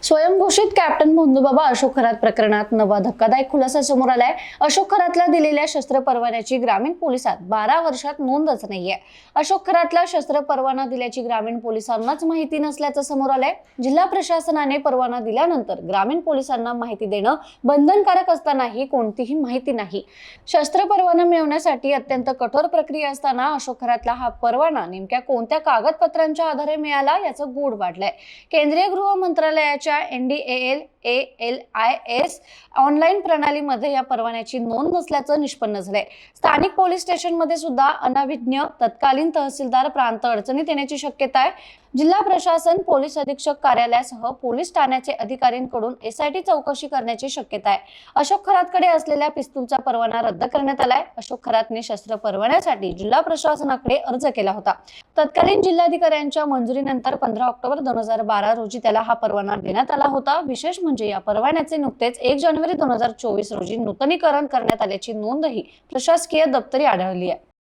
स्वयंघोषित कॅप्टन भोंदूबाबा अशोक खरात प्रकरणात नवा धक्कादायक खुलासा समोर आलाय। अशोक खरातला दिलेल्या शस्त्र परवान्याची ग्रामीण पोलिसात 12 वर्षात नोंदच नाहीये। अशोक खरातला शस्त्र परवाना दिल्याची ग्रामीण पोलिसांनाच माहिती नसल्याचं समोर आलंय। जिल्हा प्रशासनाने परवाना दिल्यानंतर ग्रामीण पोलिसांना माहिती देणं बंधनकारक असतानाही कोणतीही माहिती नाही। शस्त्र परवाना मिळवण्यासाठी अत्यंत कठोर प्रक्रिया असताना अशोक खरातला हा परवाना नेमक्या कोणत्या कागदपत्रांच्या आधारे मिळाला याचं गूढ वाढलंय। केंद्रीय गृह मंत्रालयाच्या NDALS ऑनलाईन प्रणालीमध्ये या परवान्याची नोंद नसल्याचं निष्पन्न झालंय। स्थानिक पोलीस स्टेशनमध्ये सुद्धा अनाविज्ञ तत्कालीन तहसीलदार प्रांत अडचणीत येण्याची शक्यता आहे। जिल्हा प्रशासन, पोलीस अधीक्षक कार्यालयासह पोलीस ठाण्याचे अधिकाऱ्यांकडून SIT चौकशी करण्याची शक्यता आहे। अशोक खरातकडे असलेल्या पिस्तूलचा परवाना रद्द करण्यात आलाय। अशोक खरातने शस्त्र परवान्यासाठी जिल्हा प्रशासनाकडे अर्ज केला होता। तत्कालीन जिल्हाधिकाऱ्यांच्या मंजुरीनंतर 15 ऑक्टोबर 2012 रोजी त्याला हा परवाना देण्यात आला होता। विशेष म्हणजे या परवान्याचे नुकतेच 1 जानेवारी 2024 रोजी नूतनीकरण करण्यात आल्याची नोंदही प्रशासकीय दप्तरी आढळली आहे।